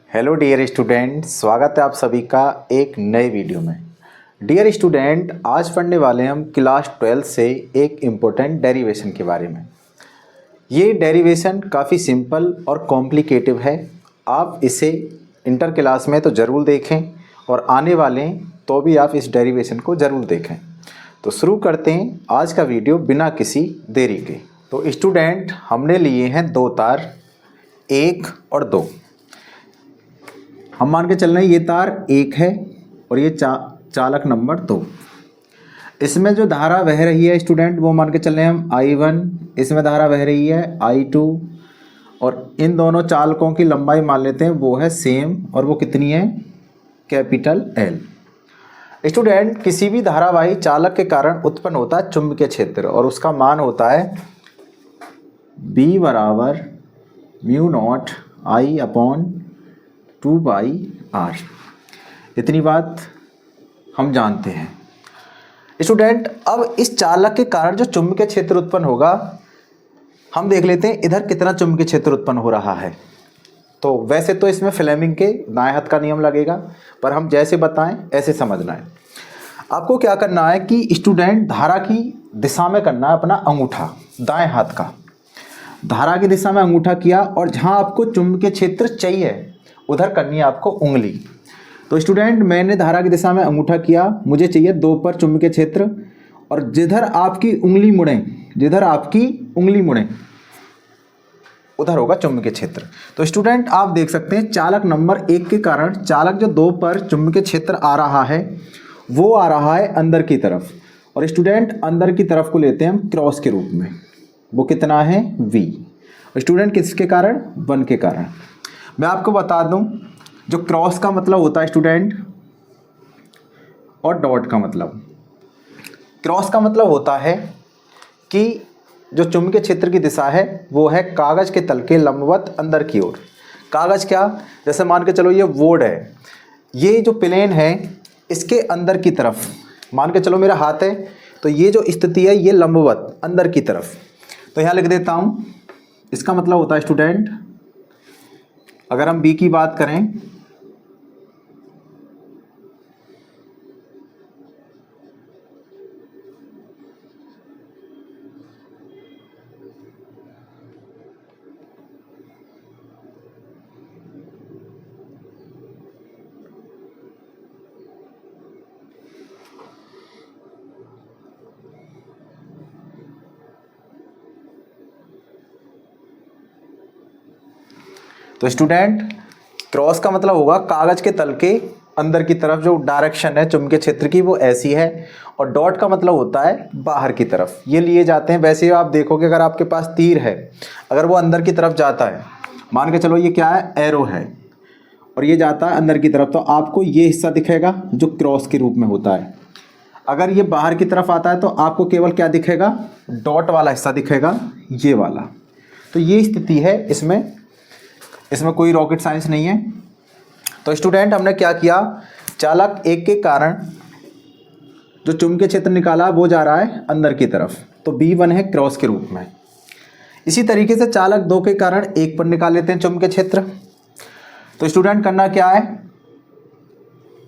Hello dear student, स्वागत है आप सभी का एक नए वीडियो में। डियर स्टूडेंट, आज पढ़ने वाले हम क्लास 12 से एक इम्पोर्टेंट डेरिवेशन के बारे में। ये डेरिवेशन काफ़ी सिंपल और कॉम्प्लिकेटिव है। आप इसे इंटर क्लास में तो ज़रूर देखें और आने वाले तो भी आप इस डेरिवेशन को ज़रूर देखें। तो शुरू करते हैं आज का वीडियो बिना किसी देरी के। तो स्टूडेंट, हमने लिए हैं दो तार, 1 और 2। हम मान के चल रहे हैं ये तार 1 है और ये चालक नंबर 2। इसमें जो धारा बह रही है स्टूडेंट, वो मान के चल रहे हैं हम I1। इसमें धारा बह रही है I2 और इन दोनों चालकों की लंबाई मान लेते हैं वो है सेम, और वो कितनी है? Capital L। स्टूडेंट, किसी भी धारावाही चालक के कारण उत्पन्न होता है चुंबकीय क्षेत्र, और उसका मान होता है B बराबर μ0 I/2πr। इतनी बात हम जानते हैं। स्टूडेंट, अब इस चालक के कारण जो चुंबकीय क्षेत्र उत्पन्न होगा, हम देख लेते हैं इधर कितना चुंबकीय क्षेत्र उत्पन्न हो रहा है। तो वैसे तो इसमें फ्लेमिंग के दाएं हाथ का नियम लगेगा, पर हम जैसे बताएं ऐसे समझना है। आपको क्या करना है कि स्टूडेंट, धारा की दिशा में करना है अपना अंगूठा, दाएं हाथ का धारा की दिशा में अंगूठा किया, और जहां आपको चुंबकीय क्षेत्र चाहिए उधर करनी है आपको उंगली। तो स्टूडेंट, मैंने धारा की दिशा में अंगूठा किया, मुझे चाहिए 2 पर चुंबकीय क्षेत्र, और जिधर आपकी उंगली मुड़े उधर होगा चुंबकीय क्षेत्र। तो स्टूडेंट, आप देख सकते हैं चालक नंबर 1 के कारण चालक जो 2 पर चुंबकीय क्षेत्र आ रहा है वो आ रहा है अंदर की तरफ, और स्टूडेंट अंदर की तरफ को लेते हैं हम क्रॉस के रूप में। वो कितना है? V। स्टूडेंट, किसके कारण? 1 के कारण। मैं आपको बता दूं, जो क्रॉस का मतलब होता है स्टूडेंट, और डॉट का मतलब। क्रॉस का मतलब होता है कि जो चुंबकीय क्षेत्र की दिशा है वो है कागज के तल के लंबवत अंदर की ओर। कागज क्या? जैसे मान के चलो ये बोर्ड है, ये जो प्लेन है इसके अंदर की तरफ मान के चलो मेरा हाथ है, तो ये जो स्थिति है ये लंबवत अंदर की तरफ। तो यहाँ लिख देता हूँ, इसका मतलब होता है स्टूडेंट, अगर हम B की बात करें, तो स्टूडेंट क्रॉस का मतलब होगा कागज के तल के अंदर की तरफ जो डायरेक्शन है चुंबकीय क्षेत्र की वो ऐसी है, और डॉट का मतलब होता है बाहर की तरफ। ये लिए जाते हैं। वैसे आप देखोगे अगर आपके पास तीर है, अगर वो अंदर की तरफ जाता है, मान के चलो ये क्या है? एरो है, और ये जाता है अंदर की तरफ, तो आपको ये हिस्सा दिखेगा जो क्रॉस के रूप में होता है। अगर ये बाहर की तरफ आता है तो आपको केवल क्या दिखेगा? डॉट वाला हिस्सा दिखेगा, ये वाला। तो ये स्थिति है इसमें कोई रॉकेट साइंस नहीं है। तो स्टूडेंट, हमने क्या किया, चालक 1 के कारण जो चुंबकीय क्षेत्र निकाला वो जा रहा है अंदर की तरफ, तो B1 है क्रॉस के रूप में। इसी तरीके से चालक 2 के कारण 1 पर निकाल लेते हैं चुंबकीय क्षेत्र। तो स्टूडेंट, करना क्या है,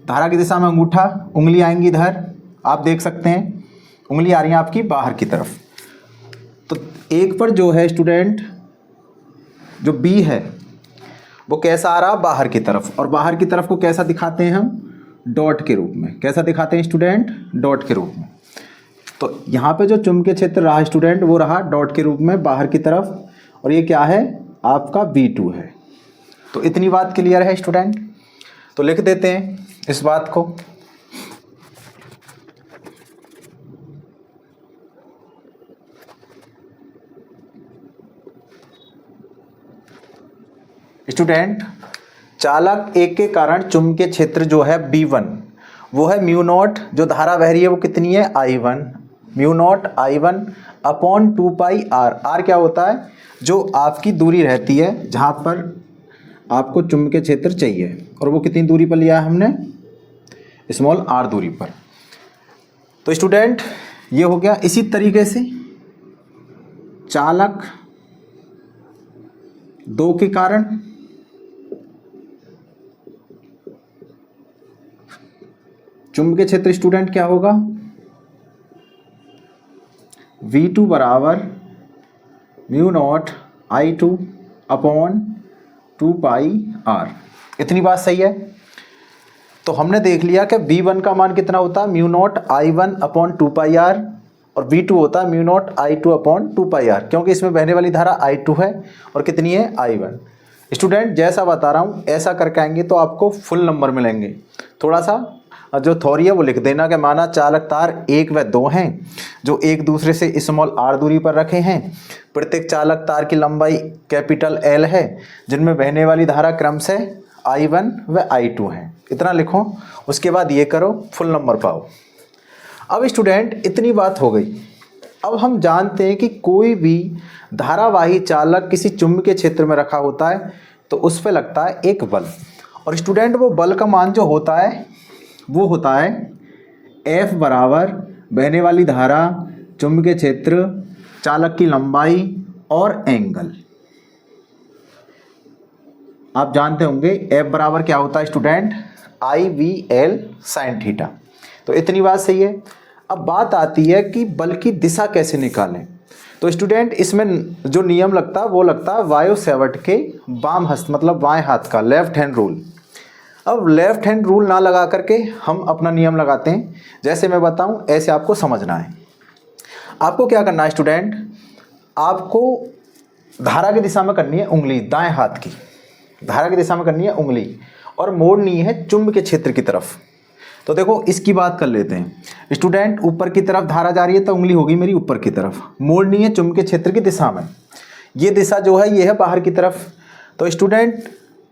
धारा की दिशा में अंगूठा, उंगली आएंगी इधर, आप देख सकते हैं उंगली आ रही है आपकी बाहर की तरफ। तो 1 पर जो है स्टूडेंट, जो B है वो कैसा आ रहा? बाहर की तरफ, और बाहर की तरफ को कैसा दिखाते हैं हम? डॉट के रूप में। कैसा दिखाते हैं स्टूडेंट? डॉट के रूप में। तो यहाँ पे जो चुंबकीय क्षेत्र रहा स्टूडेंट वो रहा डॉट के रूप में बाहर की तरफ, और ये क्या है? आपका B2 है। तो इतनी बात क्लियर है स्टूडेंट? तो लिख देते हैं इस बात को। स्टूडेंट, चालक 1 के कारण चुंबकीय क्षेत्र जो है B1 वो है μ0, जो धारा बह रही है वो कितनी है? I1। μ0 I1/2πr। R क्या होता है? जो आपकी दूरी रहती है जहाँ पर आपको चुंबकीय क्षेत्र चाहिए, और वो कितनी दूरी पर लिया है हमने? स्मॉल r दूरी पर। तो स्टूडेंट, ये हो गया। इसी तरीके से चालक 2 के कारण चुंबकीय क्षेत्र स्टूडेंट क्या होगा, V2 बराबर mu naught I2 upon 2πr। इतनी बात सही है। तो हमने देख लिया कि V1 का मान कितना होता है, mu naught I1 upon 2πr, और V2 होता है mu naught I2 upon 2πr, क्योंकि इसमें बहने वाली धारा I2 है और कितनी है, I1। स्टूडेंट जैसा बता रहा हूँ ऐसा करके आएंगे तो आपको फुल नंबर मिलेंगे। थोड़ा सा जो थ्योरी है वो लिख देना कि माना चालक तार 1 व 2 हैं जो एक दूसरे से स्मॉल r दूरी पर रखे हैं। प्रत्येक चालक तार की लंबाई कैपिटल L है, जिनमें बहने वाली धारा क्रमशः I1 व I2 है। इतना लिखो, उसके बाद ये करो, फुल नंबर पाओ। अब स्टूडेंट इतनी बात हो गई। अब हम जानते हैं कि कोई भी धारावाही चालक किसी चुंबकीय क्षेत्र में रखा होता है तो उस पर लगता है एक बल, और स्टूडेंट वो बल का मान जो होता है वो होता है F बराबर बहने वाली धारा, चुंबकीय क्षेत्र, चालक की लंबाई और एंगल। आप जानते होंगे F बराबर क्या होता है स्टूडेंट, IVL sin थीटा। तो इतनी बात सही है। अब बात आती है कि बल की दिशा कैसे निकालें। तो स्टूडेंट इसमें जो नियम लगता है वो लगता है वायु सेवर्ट के वाम हस्त मतलब बाएं हाथ का, लेफ्ट हैंड रूल। अब लेफ्ट हैंड रूल ना लगा करके हम अपना नियम लगाते हैं। जैसे मैं बताऊं ऐसे आपको समझना है। आपको क्या करना है स्टूडेंट, आपको धारा की दिशा में करनी है उंगली, दाएं हाथ की धारा की दिशा में करनी है उंगली, और मोड़नी है चुंबकीय क्षेत्र की तरफ। तो देखो इसकी बात कर लेते हैं स्टूडेंट। ऊपर की तरफ धारा जा रही है तो उंगली होगी मेरी ऊपर की तरफ, मोड़नी है चुंबकीय क्षेत्र की दिशा में। ये दिशा जो है ये है बाहर की तरफ। तो स्टूडेंट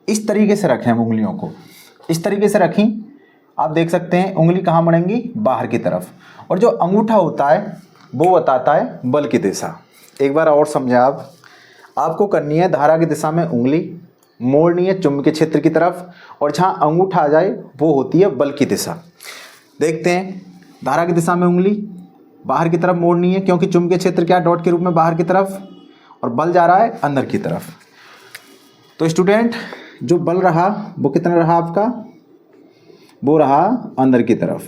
इस तरीके से रखें हम उंगलियों को, इस तरीके से रखी, आप देख सकते हैं उंगली कहाँ बढ़ेंगी, बाहर की तरफ, और जो अंगूठा होता है वो बताता है बल की दिशा। एक बार और समझें आप, आपको करनी है धारा की दिशा में उंगली, मोड़नी है चुंबकीय क्षेत्र की तरफ, और जहाँ अंगूठा आ जाए वो होती है बल की दिशा। देखते हैं, धारा की दिशा में उंगली, बाहर की तरफ मोड़नी है क्योंकि चुंबकीय क्षेत्र क्या डॉट के रूप में बाहर की तरफ, और बल जा रहा है अंदर की तरफ। तो स्टूडेंट जो बल रहा वो कितना रहा आपका, वो रहा अंदर की तरफ।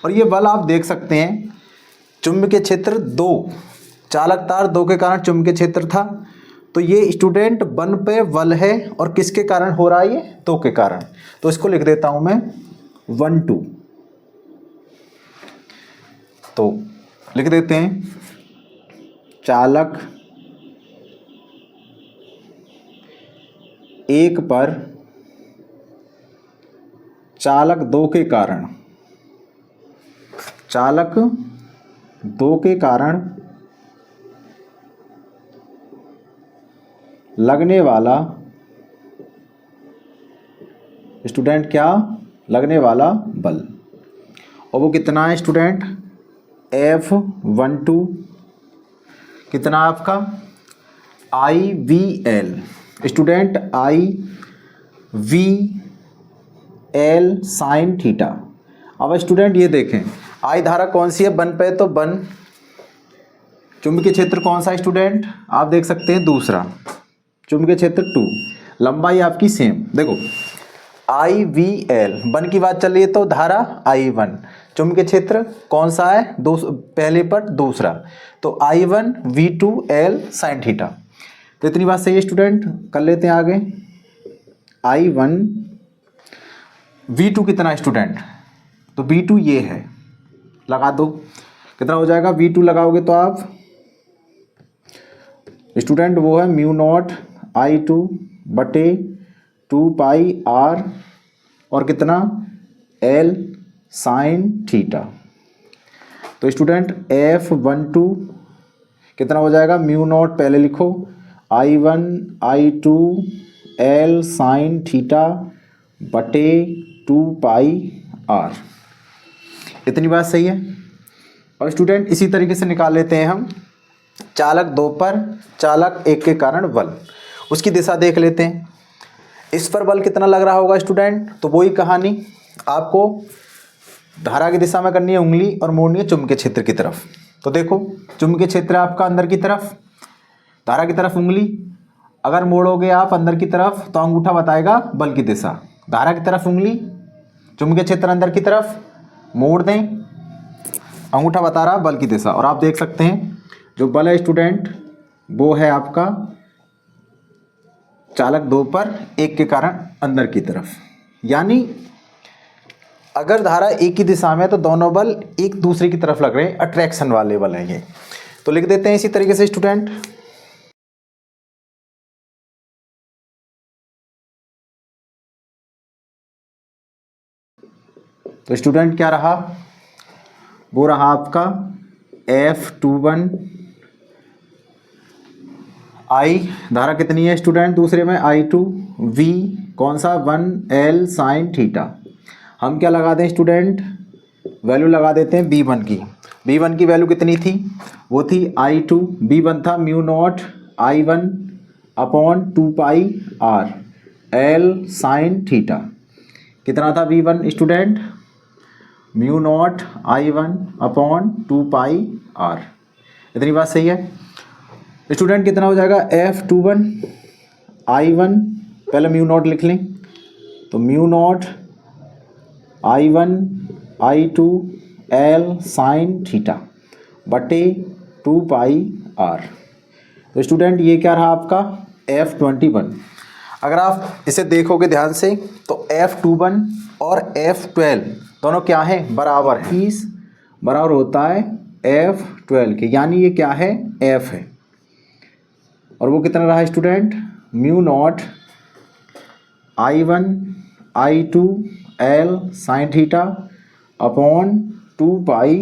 और ये बल आप देख सकते हैं, चुंबकीय क्षेत्र 2, चालक तार 2 के कारण चुंबकीय क्षेत्र था। तो ये स्टूडेंट 1 पे बल है, और किसके कारण हो रहा है, ये 2 के कारण। तो इसको लिख देता हूं मैं 1 2। तो लिख देते हैं चालक 1 पर चालक 2 के कारण, चालक 2 के कारण लगने वाला स्टूडेंट क्या, लगने वाला बल। और वो कितना है स्टूडेंट, F12 कितना आपका, IVL student, IVL sine theta. अब स्टूडेंट ये देखें, आई धारा कौन सी है, 1 पे, तो 1। चुंबकीय क्षेत्र कौन सा स्टूडेंट, आप देख सकते हैं दूसरा, चुंबकीय क्षेत्र 2, लंबाई आपकी सेम। देखो IVL 1 की बात चल रही है तो धारा I1, चुंबकीय क्षेत्र कौन सा है, पहले पर दूसरा, तो I1 V2L साइन थीटा। तो इतनी बात सही है स्टूडेंट, कर लेते हैं आगे। I1 V2 कितना स्टूडेंट, तो V2 ये है, लगा दो, कितना हो जाएगा, V2 लगाओगे तो आप स्टूडेंट वो है म्यू नॉट I2 बटे 2πr, और कितना L साइन थीटा। तो स्टूडेंट F12 कितना हो जाएगा, म्यू नॉट पहले लिखो, I1 I2 L sine theta बटे 2πr। इतनी बात सही है। और स्टूडेंट इसी तरीके से निकाल लेते हैं हम चालक 2 पर चालक 1 के कारण बल, उसकी दिशा देख लेते हैं। इस पर बल कितना लग रहा होगा स्टूडेंट, तो वही कहानी, आपको धारा की दिशा में करनी है उंगली और मोड़नी है चुंबकीय क्षेत्र की तरफ। तो देखो चुंबकीय क्षेत्र आपका अंदर की तरफ, धारा की तरफ उंगली, अगर मोड़ोगे आप अंदर की तरफ तो अंगूठा बताएगा बल की दिशा, धारा की तरफ उंगली, चुंबकीय क्षेत्र अंदर की तरफ, मोड़ दें, अंगूठा बता रहा है बल की दिशा, और आप देख सकते हैं जो बल है स्टूडेंट वो है आपका चालक 2 पर 1 के कारण अंदर की तरफ। यानी अगर धारा एक की दिशा में है तो दोनों बल एक दूसरे की तरफ लग रहे हैं, अट्रैक्शन वाले बल हैं ये। तो लिख देते हैं इसी तरीके से स्टूडेंट। तो स्टूडेंट क्या रहा, वो रहा आपका F21 I, धारा कितनी है स्टूडेंट दूसरे में I2, V कौन सा 1L साइन थीटा। हम क्या लगा दें स्टूडेंट, वैल्यू लगा देते हैं V1 की। V1 की वैल्यू कितनी थी, वो थी I2, V1 था म्यू नॉट I1 अपॉन 2 पाई R L साइन थीटा। कितना था V1 student, mu naught I1 upon 2 पाई R। इतनी बात सही है स्टूडेंट। कितना हो जाएगा F21 I1, पहले म्यू नॉट लिख लें, तो mu naught I1 I2 L sine theta बटे 2 पाई R। तो स्टूडेंट ये क्या रहा आपका F21। अगर आप इसे देखोगे ध्यान से तो F21 और F12 दोनों क्या हैं, बराबर हैं। 30 बराबर होता है F12 के, यानी ये क्या है F है। और वो कितना रहा student, mu naught I1 I2 L sine theta upon 2 पाई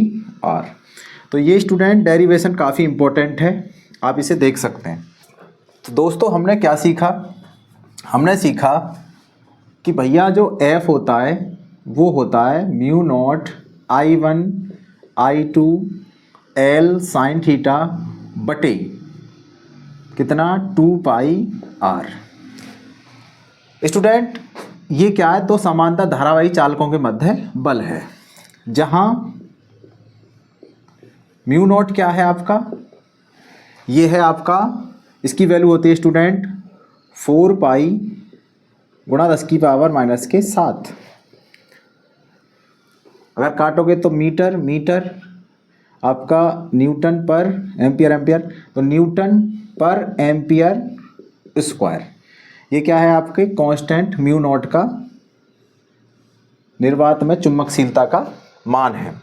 R। तो ये स्टूडेंट डेरिवेशन काफ़ी इंपॉर्टेंट है, आप इसे देख सकते हैं। तो दोस्तों हमने क्या सीखा, हमने सीखा कि भैया जो F होता है वो होता है mu naught I1 I2 L sine theta बटे कितना 2 पाई R। स्टूडेंट ये क्या है, तो समांतर धारावाही चालकों के मध्य बल है, जहां म्यू नॉट क्या है आपका, ये है आपका, इसकी वैल्यू होती है स्टूडेंट 4 पाई गुणा 10 की पावर माइनस के 7। अगर काटोगे तो मीटर मीटर आपका न्यूटन पर एम्पियर एम्पियर, तो न्यूटन पर एम्पियर स्क्वायर। ये क्या है आपके कांस्टेंट म्यू नॉट का निर्वात में चुंबकशीलता का मान है।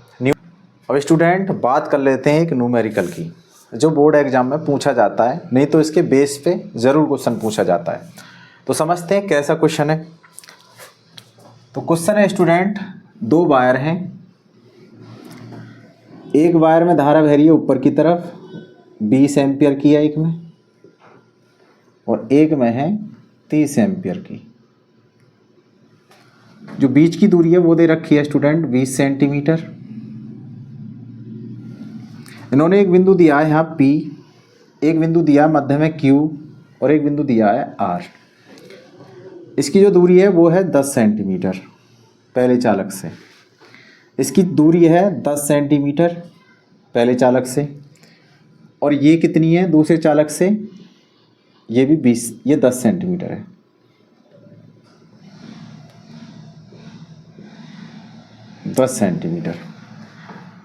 अब स्टूडेंट बात कर लेते हैं एक न्यूमेरिकल की, जो बोर्ड एग्जाम में पूछा जाता है, नहीं तो इसके बेस पे ज़रूर क्वेश्चन पूछा जाता है। तो समझते हैं कैसा क्वेश्चन है। तो क्वेश्चन है स्टूडेंट, 2 वायर हैं, एक वायर में धारा बह रही है ऊपर की तरफ 20 एम्पियर की है एक में, और एक में है 30 एम्पियर की। जो बीच की दूरी है वो दे रखी है स्टूडेंट 20 सेंटीमीटर। इन्होंने एक बिंदु दिया है यहाँ P, एक बिंदु दिया है मध्य में Q, और एक बिंदु दिया है R। इसकी जो दूरी है वो है 10 सेंटीमीटर पहले चालक से, इसकी दूरी है 10 सेंटीमीटर पहले चालक से, और ये कितनी है दूसरे चालक से, ये भी 20, ये 10 सेंटीमीटर है।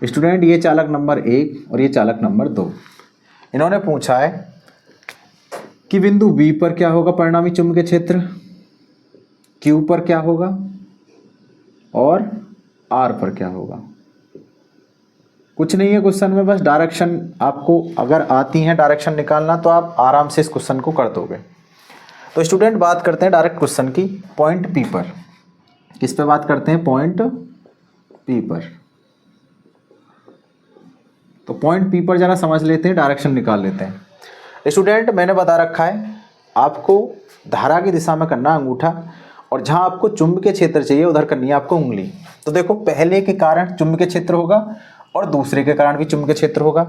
स्टूडेंट ये चालक नंबर 1 और ये चालक नंबर 2। इन्होंने पूछा है कि बिंदु B पर क्या होगा परिणामी चुंबकीय क्षेत्र, Q पर क्या होगा और R पर क्या होगा। कुछ नहीं है क्वेश्चन में, बस डायरेक्शन आपको अगर आती है डायरेक्शन निकालना तो आप आराम से इस क्वेश्चन को कर दोगे। तो स्टूडेंट बात करते हैं डायरेक्ट क्वेश्चन की, पॉइंट P पर। किस पे बात करते हैं, पॉइंट P पर। तो पॉइंट P पर जरा समझ लेते हैं, डायरेक्शन निकाल लेते हैं। स्टूडेंट मैंने बता रखा है आपको धारा की दिशा में करना अंगूठा, और जहां आपको चुंबकीय क्षेत्र चाहिए उधर करनी है आपको उंगली। तो देखो पहले के कारण चुंबकीय क्षेत्र होगा और दूसरे के कारण भी चुंबकीय क्षेत्र होगा।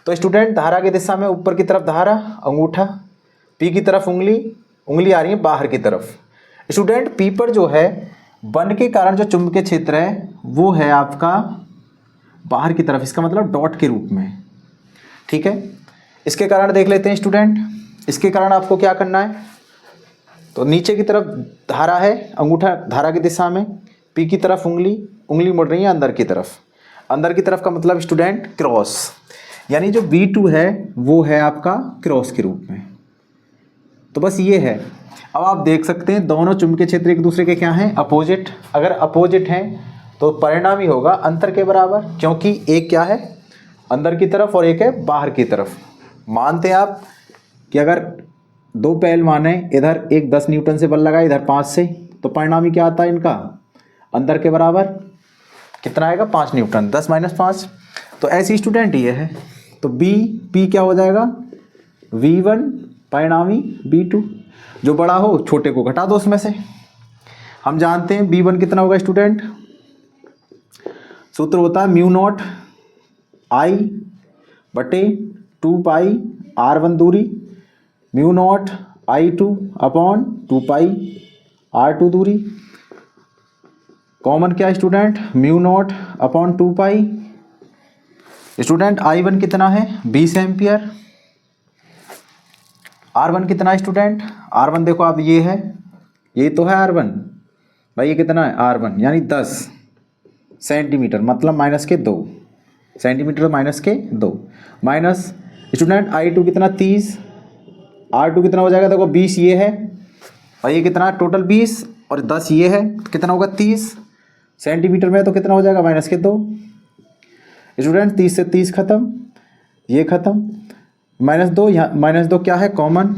तो स्टूडेंट धारा की दिशा में ऊपर की तरफ धारा अंगूठा, P की तरफ उंगली, उंगली आ रही है बाहर की तरफ। स्टूडेंट P पर जो है बंध के कारण जो चुंबकीय क्षेत्र है वो है आपका बाहर की तरफ, इसका मतलब डॉट के रूप में, ठीक है। इसके कारण देख लेते हैं स्टूडेंट, इसके कारण आपको क्या करना है, तो नीचे की तरफ धारा है अंगूठा धारा की दिशा में, P की तरफ उंगली, उंगली मुड़ रही है अंदर की तरफ। अंदर की तरफ का मतलब स्टूडेंट क्रॉस, यानी जो V2 है वो है आपका क्रॉस के रूप में। तो बस ये है। अब आप देख सकते हैं दोनों चुंबकीय क्षेत्र एक दूसरे के क्या हैं, अपोजिट। अगर अपोजिट हैं तो परिणामी होगा अंतर के बराबर, क्योंकि एक क्या है अंदर की तरफ और एक है बाहर की तरफ। मानते हैं आप कि अगर दो पहलवान हैं, इधर एक 10 न्यूटन से बल लगा, इधर 5 से, तो परिणामी क्या आता है इनका, अंदर के बराबर कितना आएगा, 5 न्यूटन, 10 - 5। तो ऐसी स्टूडेंट ये है। तो P क्या हो जाएगा, V1 परिणामी V2। जो बड़ा हो छोटे को घटा दो उसमें से। हम जानते हैं V1 कितना होगा स्टूडेंट, सूत्र होता है μ0 I बटे 2 पाई R1 दूरी, μ0 I2 अपॉन 2 पाई R2 दूरी। कॉमन क्या है स्टूडेंट, μ0 अपॉन 2 पाई। स्टूडेंट I1 कितना है 20 एम्पियर। R1 कितना है स्टूडेंट, R1 देखो आप ये है, ये तो है R1 भाई, ये कितना है R1 यानी 10 सेंटीमीटर, मतलब -2 सेंटीमीटर, -2 माइनस स्टूडेंट I2 कितना 30, R2 कितना हो जाएगा, देखो 20 ये है और ये कितना टोटल 20 और 10 ये है, कितना होगा 30 सेंटीमीटर में, तो कितना हो जाएगा -2। स्टूडेंट 30 से 30 खत्म, ये खत्म, -2, यहाँ -2 क्या है कॉमन,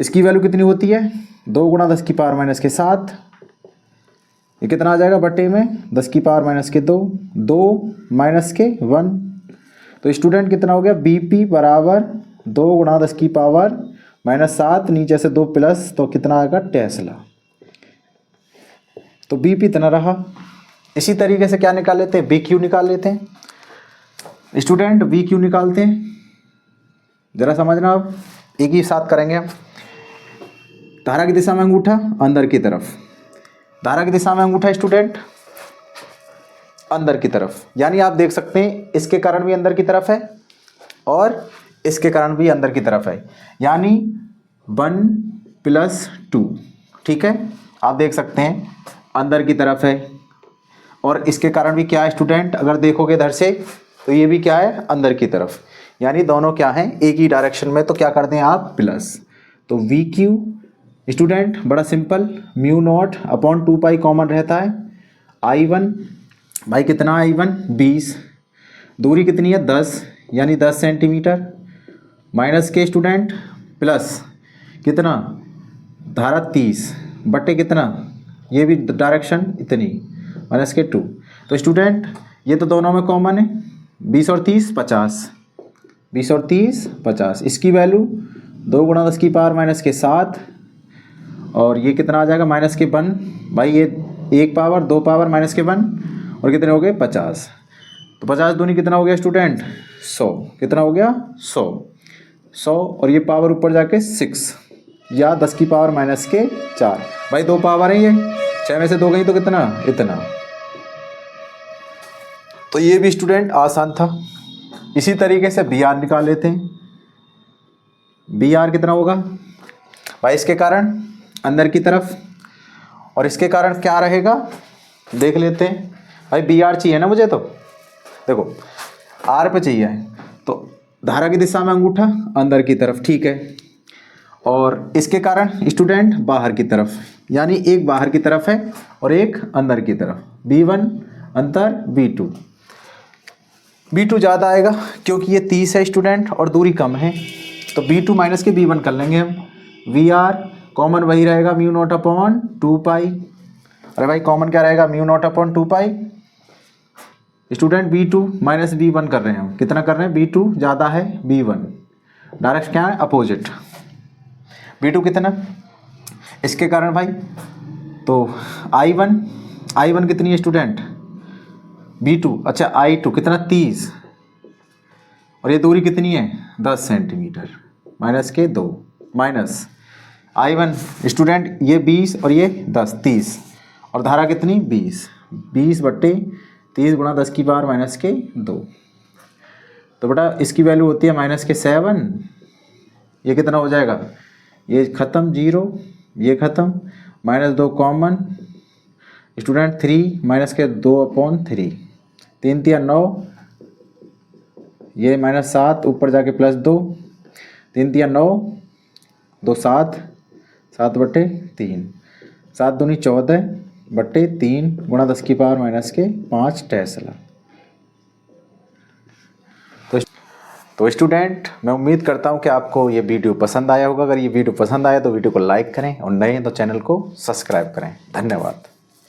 इसकी वैल्यू कितनी होती है 2 × 10 की पावर -7। ये कितना आ जाएगा बटे में 10 की पावर -2, 2 - 1। तो स्टूडेंट कितना हो गया BP बराबर 2 × 10 की पावर -7, नीचे से 2 प्लस, तो कितना आएगा टेस्ला। तो BP इतना रहा। इसी तरीके से क्या निकाल लेते हैं, BQ निकाल लेते हैं। स्टूडेंट BQ निकालते हैं, जरा समझना, आप एक ही साथ करेंगे हम। धारा की दिशा में अंगूठा अंदर की तरफ, धारा की दिशा में अंगूठा स्टूडेंट अंदर की तरफ, यानी आप देख सकते हैं इसके कारण भी अंदर की तरफ है और इसके कारण भी अंदर की तरफ है, यानी 1 + 2। ठीक है, आप देख सकते हैं अंदर की तरफ है और इसके कारण भी क्या है स्टूडेंट, अगर देखोगे इधर से तो ये भी क्या है अंदर की तरफ, यानी दोनों क्या हैं एक ही डायरेक्शन में। तो क्या कर दें आप प्लस, तो VQ स्टूडेंट बड़ा सिंपल, μ0 अपॉन 2 पाई कॉमन रहता है। I1 भाई कितना I1 20, दूरी कितनी है 10 यानी 10 सेंटीमीटर, माइनस के स्टूडेंट प्लस कितना धारा 30 बटे कितना, ये भी डायरेक्शन इतनी -2। तो स्टूडेंट ये तो दोनों में कॉमन है, 20 और 30 50, 20 और 30 50। इसकी वैल्यू 2 × 10 की पावर -7 और ये कितना आ जाएगा -1 भाई, ये 1 पावर 2 पावर -1 और कितने हो गए 50। तो 50 दूनी कितना हो गया स्टूडेंट 100, कितना हो गया 100 और ये पावर ऊपर जाके 6 या 10 की पावर -4 भाई, 2 पावर है, ये 6 में से 2 गई तो कितना इतना। तो ये भी स्टूडेंट आसान था। इसी तरीके से BR निकाल लेते हैं। BR कितना होगा भाई, इसके कारण अंदर की तरफ और इसके कारण क्या रहेगा देख लेते हैं। भाई BR चाहिए ना मुझे, तो देखो R पे चाहिए, तो धारा की दिशा में अंगूठा अंदर की तरफ, ठीक है, और इसके कारण स्टूडेंट बाहर की तरफ, यानी एक बाहर की तरफ है और एक अंदर की तरफ। B1 अंतर B2 ज़्यादा आएगा क्योंकि ये 30 है स्टूडेंट और दूरी कम है, तो B2 माइनस के B1 कर लेंगे हम। VR कॉमन वही रहेगा μ0 अपॉन 2 पाई, अरे भाई कॉमन क्या रहेगा μ0 अपॉन 2 पाई। स्टूडेंट B2 माइनस B1 कर रहे हैं हम, कितना कर रहे हैं B2 ज़्यादा है B1, डायरेक्ट क्या है अपोजिट। B2 कितना, इसके कारण भाई तो I1 कितनी है स्टूडेंट B2, अच्छा I2 कितना 30 और ये दूरी कितनी है 10 सेंटीमीटर, -2 माइनस I1 स्टूडेंट ये 20 और ये 10 30 और धारा कितनी 20 बट्टे 30 × 10 की पावर -2। तो बेटा इसकी वैल्यू होती है -7, ये कितना हो जाएगा, ये ख़त्म 0, ये ख़त्म, -2 कॉमन, स्टूडेंट 3 माइनस के 2/3, 3 3 9, ये -7 ऊपर जाके +2, 3 3 9, 2 7, 7/3, 7 दूनी 14/3 गुणा 10⁻⁻5 टेस्ला। तो स्टूडेंट मैं उम्मीद करता हूँ कि आपको ये वीडियो पसंद आया होगा। अगर ये वीडियो पसंद आया तो वीडियो को लाइक करें और नए हैं तो चैनल को सब्सक्राइब करें। धन्यवाद।